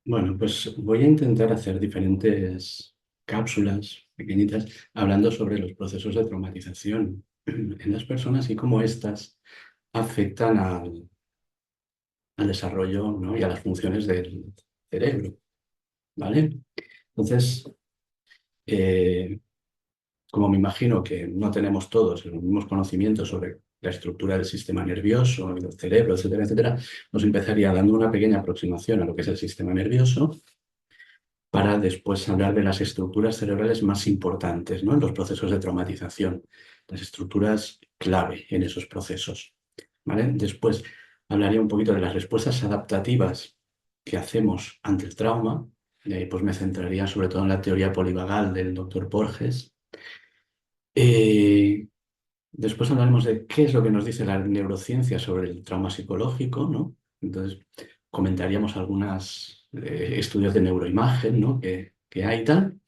Bueno, pues voy a intentar hacer diferentes cápsulas pequeñitas hablando sobre los procesos de traumatización en las personas y cómo éstas afectan al desarrollo, ¿no? y a las funciones del cerebro, ¿vale? Entonces, eh, como me imagino que no tenemos todos los mismos conocimientos sobre la estructura del sistema nervioso, el cerebro, etcétera, etcétera, nos empezaría dando una pequeña aproximación a lo que es el sistema nervioso para después hablar de las estructuras cerebrales más importantes, ¿no? En los procesos de traumatización, las estructuras clave en esos procesos, ¿vale? Después hablaría un poquito de las respuestas adaptativas que hacemos ante el trauma, y ahí pues me centraría sobre todo en la teoría polivagal del doctor Porges. Eh, Después hablaremos de qué es lo que nos dice la neurociencia sobre el trauma psicológico, ¿no? Entonces, comentaríamos algunos estudios de neuroimagen, ¿no? que hay y tal,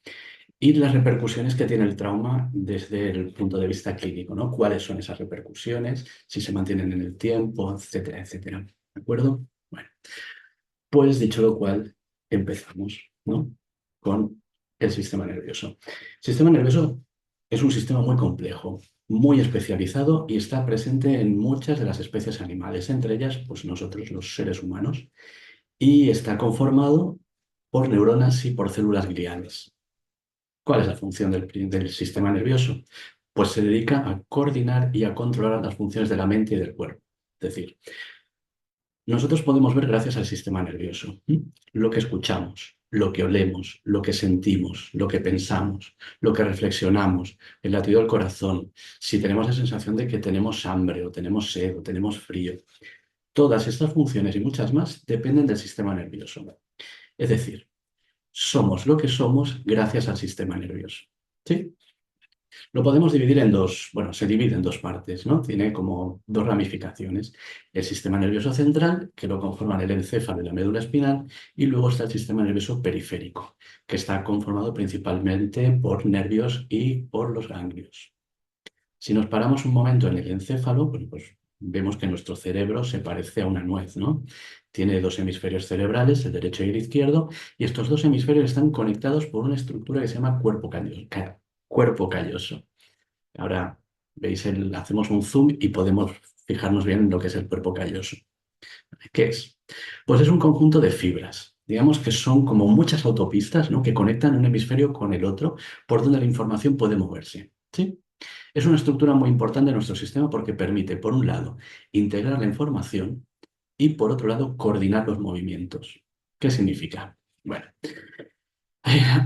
y las repercusiones que tiene el trauma desde el punto de vista clínico, ¿no? ¿Cuáles son esas repercusiones? Si se mantienen en el tiempo, etcétera, etcétera. ¿De acuerdo? Bueno, pues dicho lo cual, empezamos, ¿no? Con el sistema nervioso. El sistema nervioso es un sistema muy complejo, muy especializado y está presente en muchas de las especies animales, entre ellas, pues nosotros, los seres humanos, y está conformado por neuronas y por células gliales. ¿Cuál es la función del sistema nervioso? Pues se dedica a coordinar y a controlar las funciones de la mente y del cuerpo. Es decir, nosotros podemos ver gracias al sistema nervioso, ¿m? Lo que escuchamos, lo que olemos, lo que sentimos, lo que pensamos, lo que reflexionamos, el latido del corazón, si tenemos la sensación de que tenemos hambre o tenemos sed o tenemos frío. Todas estas funciones y muchas más dependen del sistema nervioso. Es decir, somos lo que somos gracias al sistema nervioso. ¿Sí? Lo podemos dividir en dos, bueno, se divide en dos partes, ¿no? Tiene como dos ramificaciones. El sistema nervioso central, que lo conforman el encéfalo y la médula espinal, y luego está el sistema nervioso periférico, que está conformado principalmente por nervios y por los ganglios. Si nos paramos un momento en el encéfalo, bueno, pues vemos que nuestro cerebro se parece a una nuez, ¿no? Tiene dos hemisferios cerebrales, el derecho y el izquierdo, y estos dos hemisferios están conectados por una estructura que se llama cuerpo calloso. Ahora, veis, hacemos un zoom y podemos fijarnos bien en lo que es el cuerpo calloso. ¿Qué es? Pues es un conjunto de fibras. Digamos que son como muchas autopistas, ¿no? que conectan un hemisferio con el otro, por donde la información puede moverse. ¿Sí? Es una estructura muy importante en nuestro sistema porque permite, por un lado, integrar la información y, por otro lado, coordinar los movimientos. ¿Qué significa? Bueno,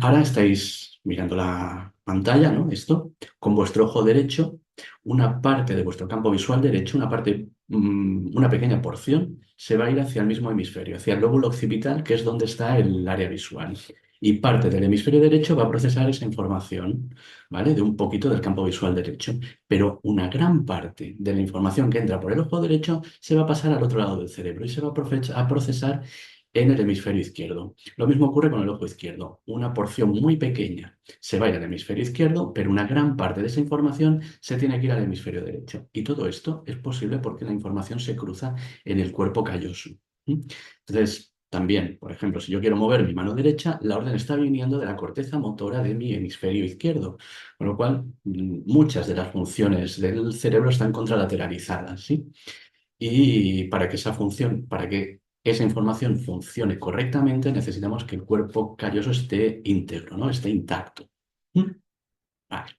ahora estáis mirando la pantalla, ¿no? Esto, con vuestro ojo derecho, una parte de vuestro campo visual derecho, una pequeña porción, se va a ir hacia el mismo hemisferio, hacia el lóbulo occipital, que es donde está el área visual. Y parte del hemisferio derecho va a procesar esa información, ¿vale? De un poquito del campo visual derecho. Pero una gran parte de la información que entra por el ojo derecho se va a pasar al otro lado del cerebro y se va a procesar en el hemisferio izquierdo. Lo mismo ocurre con el ojo izquierdo. Una porción muy pequeña se va a ir al hemisferio izquierdo, pero una gran parte de esa información se tiene que ir al hemisferio derecho. Y todo esto es posible porque la información se cruza en el cuerpo calloso. ¿Mm? Entonces, también, por ejemplo, si yo quiero mover mi mano derecha, la orden está viniendo de la corteza motora de mi hemisferio izquierdo, con lo cual muchas de las funciones del cerebro están contralateralizadas, ¿sí? Y para que esa información funcione correctamente, necesitamos que el cuerpo calloso esté íntegro, ¿no? Esté intacto. ¿Mm? Vale.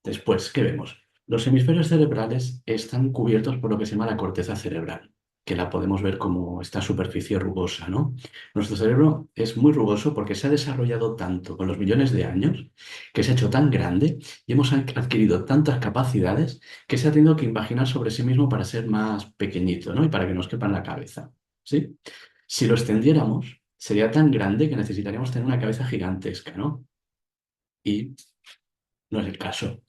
Después, ¿qué vemos? Los hemisferios cerebrales están cubiertos por lo que se llama la corteza cerebral, que la podemos ver como esta superficie rugosa, ¿no? Nuestro cerebro es muy rugoso porque se ha desarrollado tanto con los millones de años, que se ha hecho tan grande y hemos adquirido tantas capacidades que se ha tenido que imaginar sobre sí mismo para ser más pequeñito, ¿no? Y para que nos quepa en la cabeza, ¿sí? Si lo extendiéramos, sería tan grande que necesitaríamos tener una cabeza gigantesca, ¿no? Y no es el caso.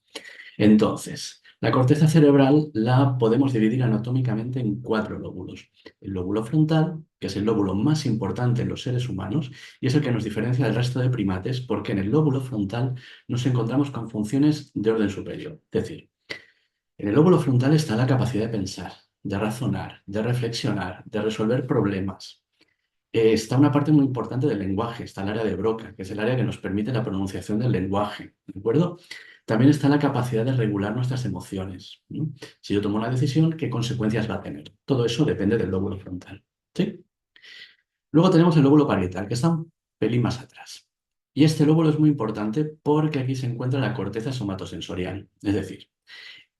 Entonces, la corteza cerebral la podemos dividir anatómicamente en cuatro lóbulos. El lóbulo frontal, que es el lóbulo más importante en los seres humanos y es el que nos diferencia del resto de primates porque en el lóbulo frontal nos encontramos con funciones de orden superior. Es decir, en el lóbulo frontal está la capacidad de pensar, de razonar, de reflexionar, de resolver problemas. está una parte muy importante del lenguaje, está el área de Broca, que es el área que nos permite la pronunciación del lenguaje, ¿de acuerdo? También está la capacidad de regular nuestras emociones, ¿no? Si yo tomo una decisión, ¿qué consecuencias va a tener? Todo eso depende del lóbulo frontal, ¿sí? Luego tenemos el lóbulo parietal, que está un pelín más atrás. Y este lóbulo es muy importante porque aquí se encuentra la corteza somatosensorial, es decir,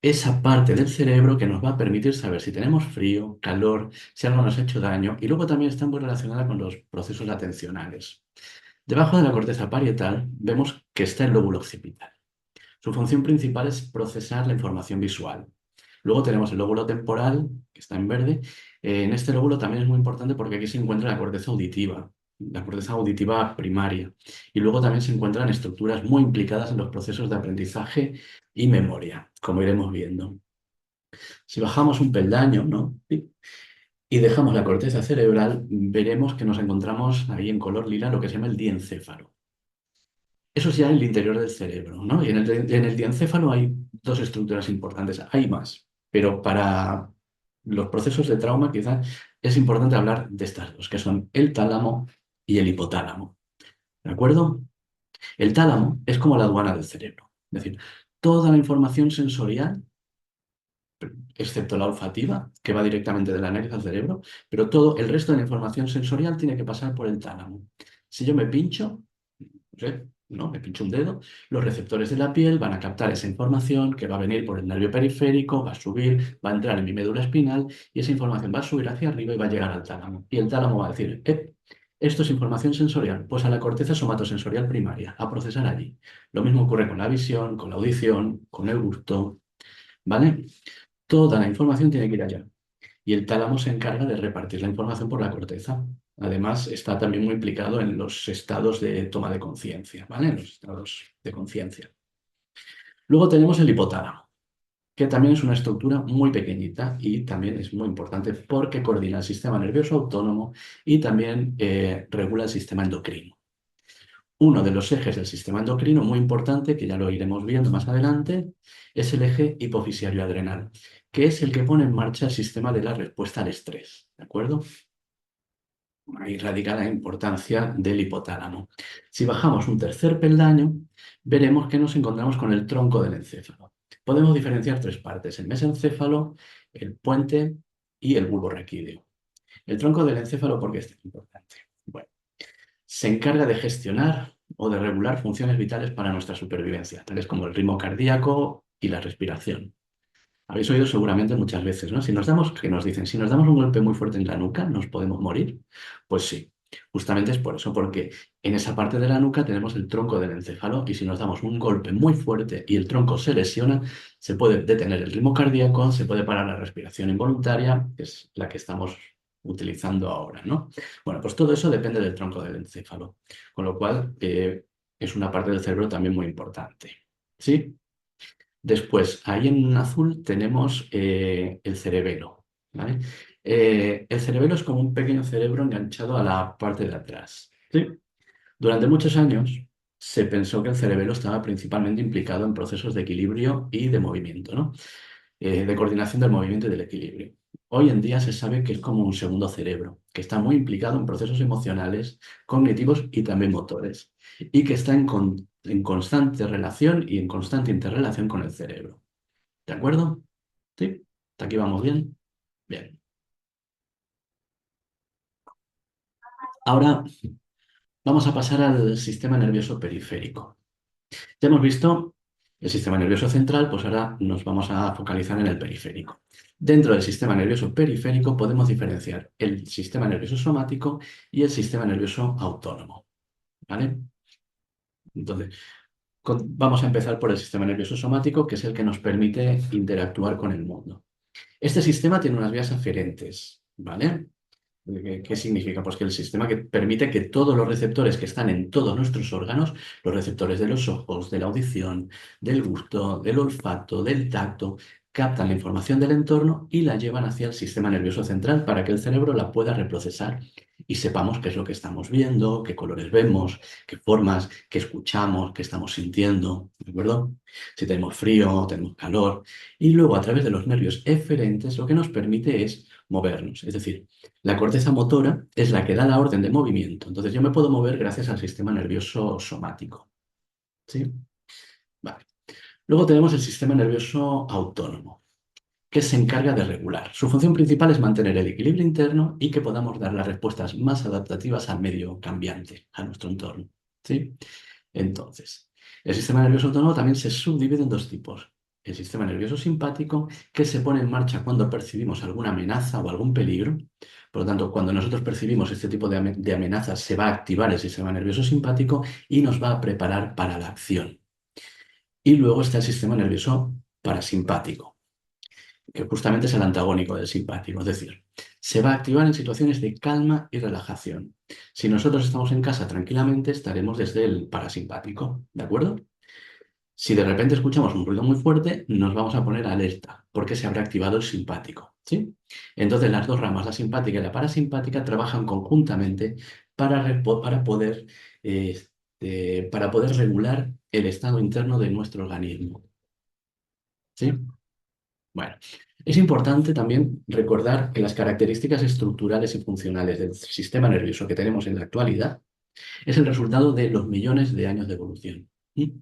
esa parte del cerebro que nos va a permitir saber si tenemos frío, calor, si algo nos ha hecho daño, y luego también está muy relacionada con los procesos atencionales. Debajo de la corteza parietal vemos que está el lóbulo occipital. Su función principal es procesar la información visual. Luego tenemos el lóbulo temporal, que está en verde. En este lóbulo también es muy importante porque aquí se encuentra la corteza auditiva primaria. Y luego también se encuentran estructuras muy implicadas en los procesos de aprendizaje y memoria, como iremos viendo. Si bajamos un peldaño, ¿no? Sí. Y dejamos la corteza cerebral, veremos que nos encontramos ahí en color lila lo que se llama el diencéfalo. Eso es ya en el interior del cerebro, ¿no? Y en el diencéfalo hay dos estructuras importantes. Hay más, pero para los procesos de trauma quizás es importante hablar de estas dos, que son el tálamo y el hipotálamo. ¿De acuerdo? El tálamo es como la aduana del cerebro. Es decir, toda la información sensorial, excepto la olfativa, que va directamente de la nariz al cerebro, pero todo el resto de la información sensorial tiene que pasar por el tálamo. Si yo me pincho, no sé, ¿no? Me pincho un dedo, los receptores de la piel van a captar esa información que va a venir por el nervio periférico, va a subir, va a entrar en mi médula espinal y esa información va a subir hacia arriba y va a llegar al tálamo. Y el tálamo va a decir, esto es información sensorial, pues a la corteza somatosensorial primaria, a procesar allí. Lo mismo ocurre con la visión, con la audición, con el gusto, ¿vale? Toda la información tiene que ir allá. Y el tálamo se encarga de repartir la información por la corteza. Además, está también muy implicado en los estados de toma de conciencia, ¿vale? En los estados de conciencia. Luego tenemos el hipotálamo, que también es una estructura muy pequeñita y también es muy importante porque coordina el sistema nervioso autónomo y también regula el sistema endocrino. Uno de los ejes del sistema endocrino muy importante, que ya lo iremos viendo más adelante, es el eje hipofisiario adrenal, que es el que pone en marcha el sistema de la respuesta al estrés, ¿de acuerdo? Ahí radica la importancia del hipotálamo. Si bajamos un tercer peldaño, veremos que nos encontramos con el tronco del encéfalo. Podemos diferenciar tres partes: el mesencéfalo, el puente y el bulbo raquídeo. El tronco del encéfalo, ¿por qué es tan importante? Bueno, se encarga de gestionar o de regular funciones vitales para nuestra supervivencia, tales como el ritmo cardíaco y la respiración. Habéis oído seguramente muchas veces, ¿no? Si nos damos, que nos dicen, si nos damos un golpe muy fuerte en la nuca, ¿nos podemos morir? Pues sí, justamente es por eso, porque en esa parte de la nuca tenemos el tronco del encéfalo y si nos damos un golpe muy fuerte y el tronco se lesiona, se puede detener el ritmo cardíaco, se puede parar la respiración involuntaria, que es la que estamos utilizando ahora, ¿no? Bueno, pues todo eso depende del tronco del encéfalo, con lo cual es una parte del cerebro también muy importante. ¿Sí? Después, ahí en azul tenemos el cerebelo, ¿vale? El cerebelo es como un pequeño cerebro enganchado a la parte de atrás, ¿sí? Durante muchos años se pensó que el cerebelo estaba principalmente implicado en procesos de equilibrio y de movimiento, ¿no? De coordinación del movimiento y del equilibrio. Hoy en día se sabe que es como un segundo cerebro, que está muy implicado en procesos emocionales, cognitivos y también motores, y que está en constante relación y en constante interrelación con el cerebro. ¿De acuerdo? ¿Sí? ¿Hasta aquí vamos bien? Bien. Ahora vamos a pasar al sistema nervioso periférico. Ya hemos visto el sistema nervioso central, pues ahora nos vamos a focalizar en el periférico. Dentro del sistema nervioso periférico podemos diferenciar el sistema nervioso somático y el sistema nervioso autónomo, ¿vale? Entonces, vamos a empezar por el sistema nervioso somático, que es el que nos permite interactuar con el mundo. Este sistema tiene unas vías aferentes, ¿vale? ¿Qué significa? Pues que el sistema que permite que todos los receptores que están en todos nuestros órganos, los receptores de los ojos, de la audición, del gusto, del olfato, del tacto, captan la información del entorno y la llevan hacia el sistema nervioso central para que el cerebro la pueda reprocesar y sepamos qué es lo que estamos viendo, qué colores vemos, qué formas, qué escuchamos, qué estamos sintiendo, ¿de acuerdo? Si tenemos frío, tenemos calor. Y luego a través de los nervios eferentes lo que nos permite es movernos. Es decir, la corteza motora es la que da la orden de movimiento. Entonces yo me puedo mover gracias al sistema nervioso somático. ¿Sí? Vale. Luego tenemos el sistema nervioso autónomo, que se encarga de regular. Su función principal es mantener el equilibrio interno y que podamos dar las respuestas más adaptativas al medio cambiante, a nuestro entorno. ¿Sí? Entonces, el sistema nervioso autónomo también se subdivide en dos tipos. El sistema nervioso simpático, que se pone en marcha cuando percibimos alguna amenaza o algún peligro. Por lo tanto, cuando nosotros percibimos este tipo de amenazas, se va a activar el sistema nervioso simpático y nos va a preparar para la acción. Y luego está el sistema nervioso parasimpático, que justamente es el antagónico del simpático, es decir, se va a activar en situaciones de calma y relajación. Si nosotros estamos en casa tranquilamente, estaremos desde el parasimpático, ¿de acuerdo? Si de repente escuchamos un ruido muy fuerte, nos vamos a poner alerta, porque se habrá activado el simpático, ¿sí? Entonces las dos ramas, la simpática y la parasimpática, trabajan conjuntamente para poder, para poder regular el estado interno de nuestro organismo, ¿sí? Bueno, es importante también recordar que las características estructurales y funcionales del sistema nervioso que tenemos en la actualidad es el resultado de los millones de años de evolución. ¿Mm?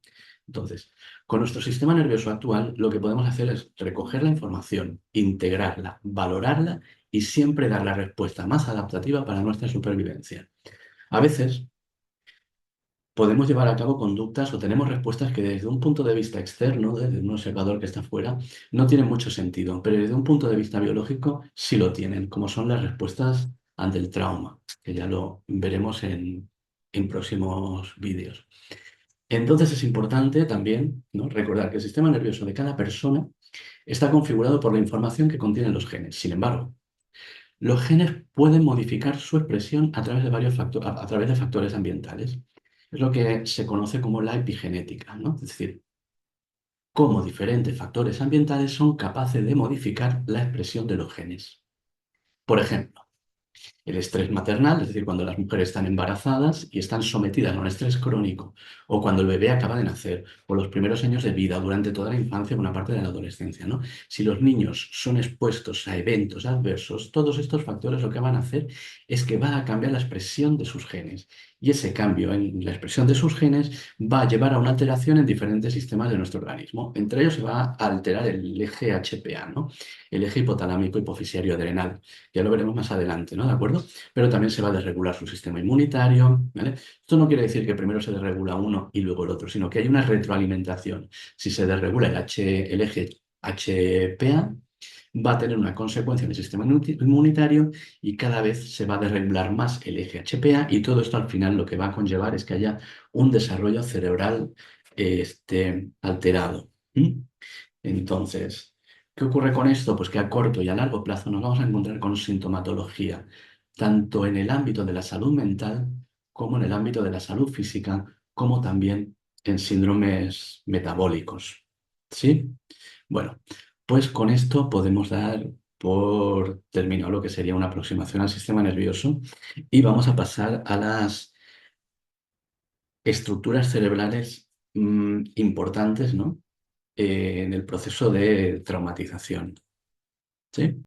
Entonces, con nuestro sistema nervioso actual, lo que podemos hacer es recoger la información, integrarla, valorarla y siempre dar la respuesta más adaptativa para nuestra supervivencia. A veces podemos llevar a cabo conductas o tenemos respuestas que desde un punto de vista externo, desde un observador que está fuera, no tienen mucho sentido, pero desde un punto de vista biológico sí lo tienen, como son las respuestas ante el trauma, que ya lo veremos en próximos vídeos. Entonces es importante también, ¿no?, recordar que el sistema nervioso de cada persona está configurado por la información que contienen los genes. Sin embargo, los genes pueden modificar su expresión a través de a través de factores ambientales. Es lo que se conoce como la epigenética, ¿no? Es decir, cómo diferentes factores ambientales son capaces de modificar la expresión de los genes. Por ejemplo, el estrés maternal, es decir, cuando las mujeres están embarazadas y están sometidas a un estrés crónico, o cuando el bebé acaba de nacer, o los primeros años de vida, durante toda la infancia, una parte de la adolescencia, ¿no? Si los niños son expuestos a eventos adversos, todos estos factores lo que van a hacer es que va a cambiar la expresión de sus genes. Y ese cambio en la expresión de sus genes va a llevar a una alteración en diferentes sistemas de nuestro organismo. Entre ellos se va a alterar el eje HPA, ¿no? El eje hipotalámico hipofisiario adrenal. Ya lo veremos más adelante, ¿no? ¿De acuerdo? Pero también se va a desregular su sistema inmunitario, ¿vale? Esto no quiere decir que primero se desregula uno y luego el otro, sino que hay una retroalimentación. Si se desregula el eje HPA, va a tener una consecuencia en el sistema inmunitario y cada vez se va a desregular más el eje HPA y todo esto al final lo que va a conllevar es que haya un desarrollo cerebral alterado. ¿Mm? Entonces, ¿qué ocurre con esto? Pues que a corto y a largo plazo nos vamos a encontrar con sintomatología, tanto en el ámbito de la salud mental como en el ámbito de la salud física, como también en síndromes metabólicos. ¿Sí? Bueno, pues con esto podemos dar por terminado lo que sería una aproximación al sistema nervioso y vamos a pasar a las estructuras cerebrales importantes, ¿no?, en el proceso de traumatización. ¿Sí?